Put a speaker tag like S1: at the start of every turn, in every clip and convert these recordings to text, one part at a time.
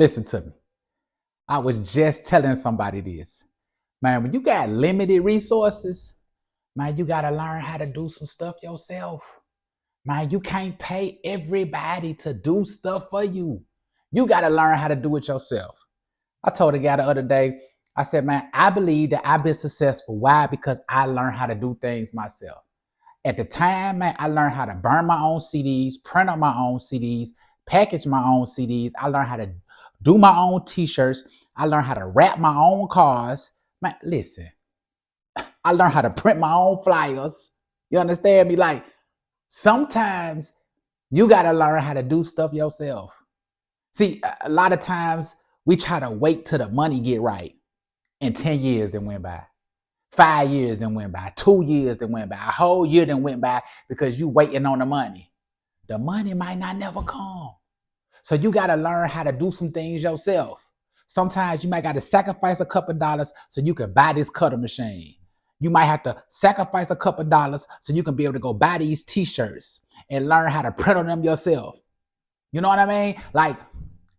S1: Listen to me. I was just telling somebody this. Man, when you got limited resources, man, you got to learn how to do some stuff yourself. Man, you can't pay everybody to do stuff for you. You got to learn how to do it yourself. I told a guy the other day, I said, man, I believe that I've been successful. Why? Because I learned how to do things myself. At the time, man, I learned how to burn my own CDs, print up my own CDs, package my own CDs. I learned how to do my own t-shirts. I learned how to wrap my own cars. Man, listen, I learned how to print my own flyers. You understand me? Like, sometimes you got to learn how to do stuff yourself. See, a lot of times we try to wait till the money get right, and 10 years then went by. 5 years then went by. 2 years then went by. A whole year then went by because you waiting on the money. The money might not never come. So you got to learn how to do some things yourself. Sometimes you might got to sacrifice a couple dollars so you can buy this cutter machine. You might have to sacrifice a couple dollars so you can be able to go buy these t-shirts and learn how to print on them yourself. You know what I mean? Like,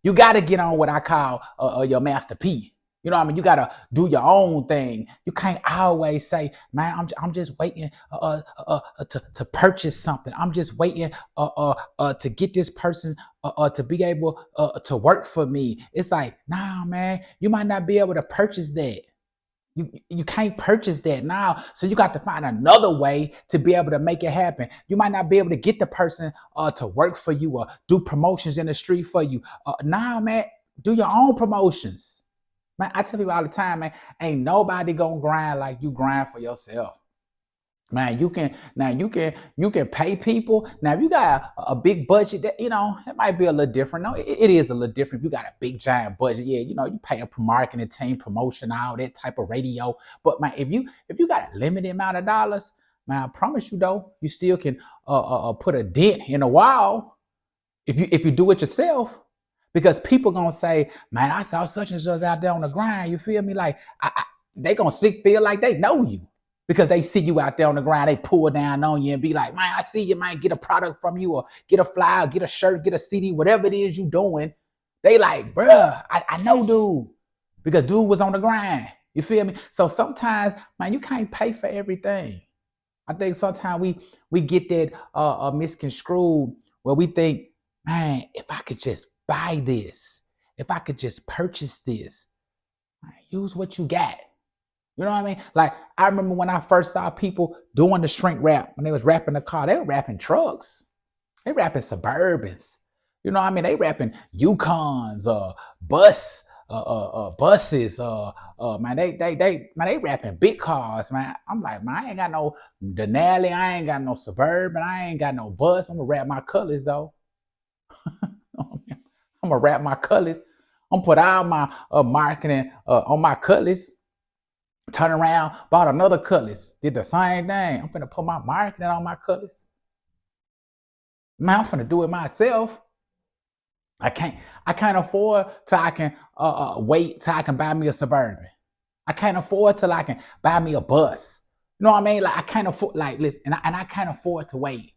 S1: you got to get on what I call your master P. You know what I mean? You got to do your own thing. You can't always say, man, I'm just waiting to purchase something. I'm just waiting to get this person to be able to work for me. It's like, nah, man, you might not be able to purchase that. You can't purchase that now. So you got to find another way to be able to make it happen. You might not be able to get the person to work for you or do promotions in the street for you. Nah, man, do your own promotions. Man, I tell people all the time, man, ain't nobody gonna grind like you grind for yourself. Man, you can pay people. Now, if you got a big budget, that it might be a little different. No, it is a little different. If you got a big giant budget, yeah, you pay a marketing team, promotion, all that type of radio. But man, if you got a limited amount of dollars, man, I promise you though, you still can put a dent in a wall if you do it yourself. Because people gonna say, man, I saw such and such out there on the grind. You feel me? Like they gonna feel like they know you because they see you out there on the grind. They pull down on you and be like, man, I see you, man. Get a product from you, or get a flyer, get a shirt, get a CD, whatever it is you doing. They like, bruh, I know dude, because dude was on the grind. You feel me? So sometimes, man, you can't pay for everything. I think sometimes we get that misconstrued where we think, man, if I could just buy this, if I could just purchase this, man, use what you got. You know what I mean? Like, I remember when I first saw people doing the shrink wrap, when they was wrapping the car, they were wrapping trucks. They wrapping Suburbans. You know what I mean? They wrapping Yukons, buses, man, they wrapping big cars, man. I'm like, man, I ain't got no Denali, I ain't got no Suburban, I ain't got no bus. I'm gonna wrap my colors though. I'm gonna wrap my colors. I'm gonna put all my marketing on my colors. Turn around, bought another cutlass, did the same thing. I'm gonna put my marketing on my cutlass. Man, I'm gonna do it myself. I can't afford till I can wait till I can buy me a Suburban. I can't afford till I can buy me a bus. You know what I mean? Like, I can't afford, like, listen, and I can't afford to wait.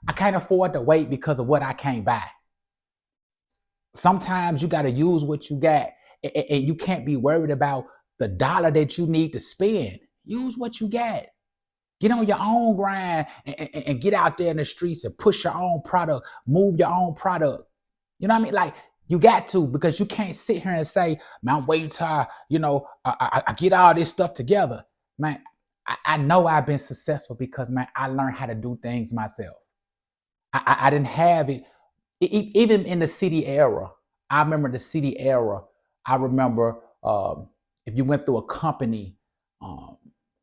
S1: I can't afford to wait because of what I can't buy. Sometimes you got to use what you got, and you can't be worried about the dollar that you need to spend. Use what you got. Get on your own grind and get out there in the streets and push your own product, move your own product. You know what I mean? Like, you got to, because you can't sit here and say, man, I'm waiting till I get all this stuff together. Man, I know I've been successful because, man, I learned how to do things myself. I didn't have it. Even in the city era. I remember the city era. I remember if you went through a company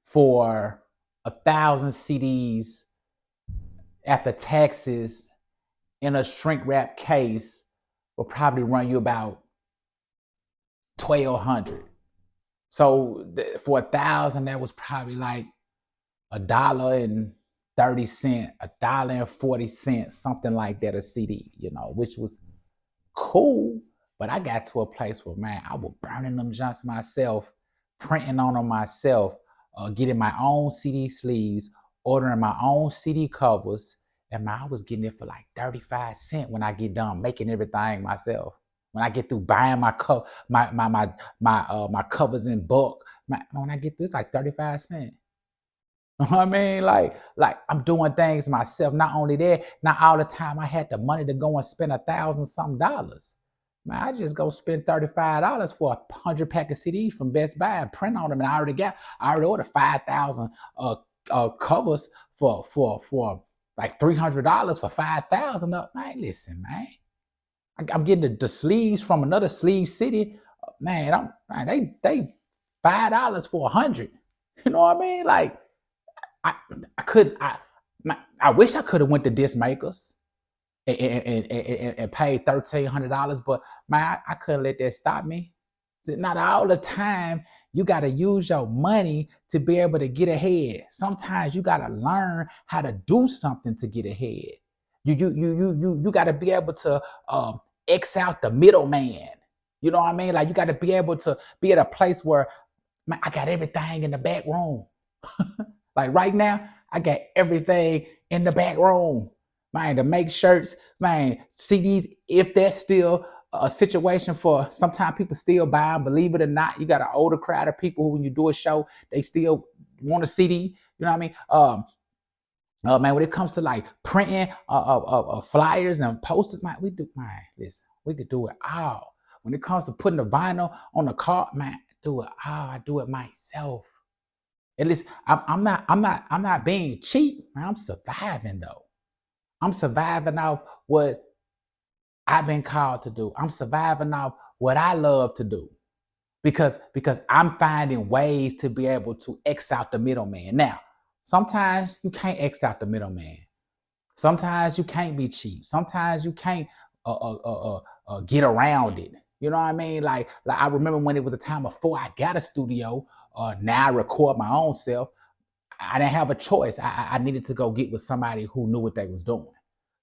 S1: for 1,000 CDs after taxes in a shrink wrap case will probably run you about 1,200. So for 1,000, that was probably like $1.30, $1.40, something like that, a CD, which was cool. But I got to a place where, man, I was burning them joints myself, printing on them myself, getting my own CD sleeves, ordering my own CD covers, and man, I was getting it for like 35 cents when I get done making everything myself. When I get through buying my covers in bulk, when I get through, it's like 35 cents. You know what I mean? Like I'm doing things myself. Not only that, not all the time I had the money to go and spend $1,000 something dollars. Man, I just go spend $35 for 100 pack of CDs from Best Buy and print on them. And I already ordered 5,000 covers for like $300 for 5,000 up. Man, listen, man. I'm getting the sleeves from another sleeve city. Man, they $5 for 100. You know what I mean? Like I I wish I could have went to disc makers and paid $1,300, but man, I couldn't let that stop me. Not all the time you got to use your money to be able to get ahead. Sometimes you got to learn how to do something to get ahead. You got to be able to X out the middleman. You know what I mean? Like you got to be able to be at a place where, man, I got everything in the back room. Like right now, I got everything in the back room. Man, to make shirts, man, CDs, if that's still a situation for sometimes people still buy them, believe it or not, you got an older crowd of people who, when you do a show, they still want a CD. You know what I mean? Man, when it comes to like printing flyers and posters, man, listen, we could do it all. When it comes to putting the vinyl on the car, man, do it all. I do it myself. At least I'm not being cheap. Man, I'm surviving though. I'm surviving off what I've been called to do. I'm surviving off what I love to do because I'm finding ways to be able to X out the middleman. Now, sometimes you can't X out the middleman. Sometimes you can't be cheap. Sometimes you can't get around it. You know what I mean? Like I remember when it was a time before I got a studio. Now I record my own self. I didn't have a choice. I needed to go get with somebody who knew what they was doing.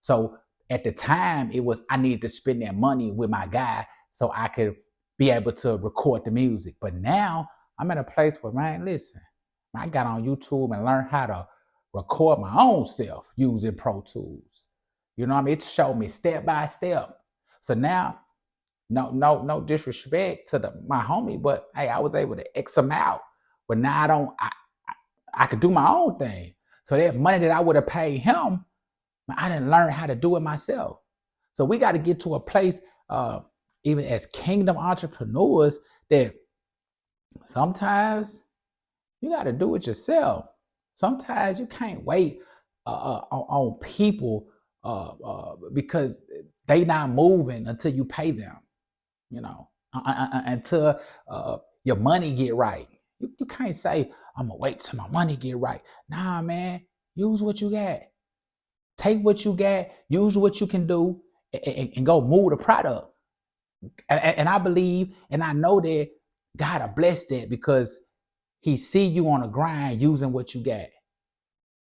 S1: So at the time, it was I needed to spend that money with my guy so I could be able to record the music. But now I'm at a place where, man, listen, I got on YouTube and learned how to record my own self using Pro Tools. You know what I mean? It showed me step by step. So now, no disrespect to my homie, but hey, I was able to X him out. But now I could do my own thing. So that money that I would have paid him, I didn't learn how to do it myself. So we got to get to a place, even as kingdom entrepreneurs, that sometimes you got to do it yourself. Sometimes you can't wait on people because they not moving until you pay them. You know, until your money get right. You can't say, I'm gonna wait till my money get right. Nah, man, use what you got. Take what you got, use what you can do, and go move the product. And I believe, and I know that God will bless that because he see you on a grind using what you got.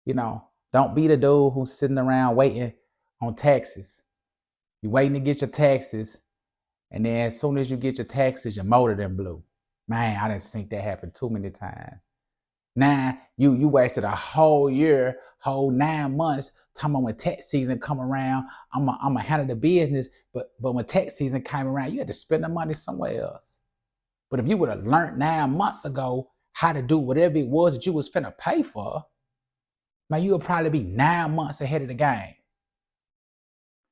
S1: You know, don't be the dude who's sitting around waiting on taxes. You're waiting to get your taxes, and then as soon as you get your taxes, your motor done blew. Man, I didn't think that happened too many times. Now you wasted a whole year, whole 9 months talking about when tax season come around, I'm a handle the business. But when tax season came around, you had to spend the money somewhere else. But if you would have learned 9 months ago how to do whatever it was that you was finna pay for, man, you would probably be 9 months ahead of the game.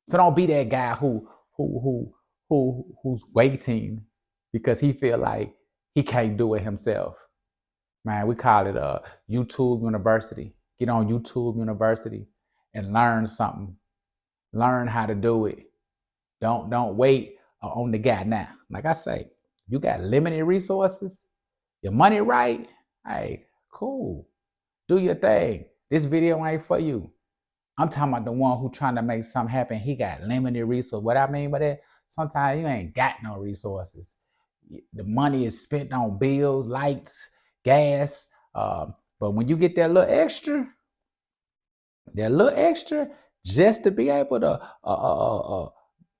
S1: So don't be that guy who's waiting because he feel like he can't do it himself. Man, we call it YouTube University. Get on YouTube University and learn something. Learn how to do it. Don't wait on the guy. Now, like I say, you got limited resources, your money right, hey, cool. Do your thing. This video ain't for you. I'm talking about the one who trying to make something happen. He got limited resources. What I mean by that, sometimes you ain't got no resources. The money is spent on bills, lights, gas. But when you get that little extra just to be able to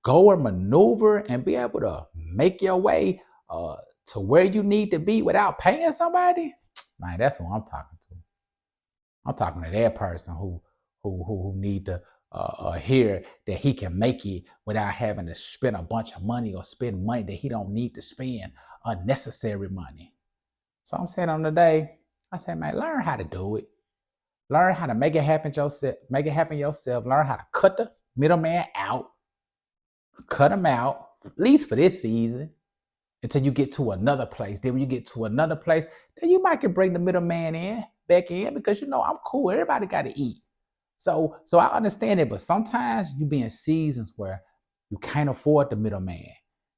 S1: go and maneuver and be able to make your way to where you need to be without paying somebody, man, that's who I'm talking to. I'm talking to that person who need to hear that he can make it without having to spend a bunch of money or spend money that he don't need to spend, unnecessary money. So I'm saying on the day, I say, man, learn how to do it. Learn how to make it happen yourself. Make it happen yourself. Learn how to cut the middleman out. Cut him out, at least for this season, until you get to another place. Then when you get to another place, then you might can bring the middleman back in, because I'm cool. Everybody got to eat. So I understand it, but sometimes you be in seasons where you can't afford the middleman.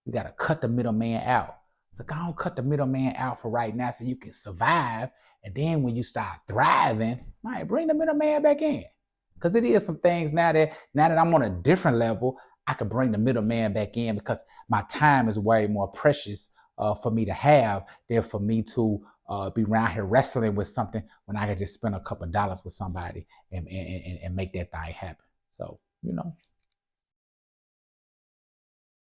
S1: You got to cut the middleman out. So go on, cut the middleman out for right now so you can survive. And then when you start thriving, might bring the middleman back in. Because it is some things now that I'm on a different level, I could bring the middleman back in, because my time is way more precious for me to have than for me to be around here wrestling with something when I could just spend a couple of dollars with somebody and make that thing happen. So,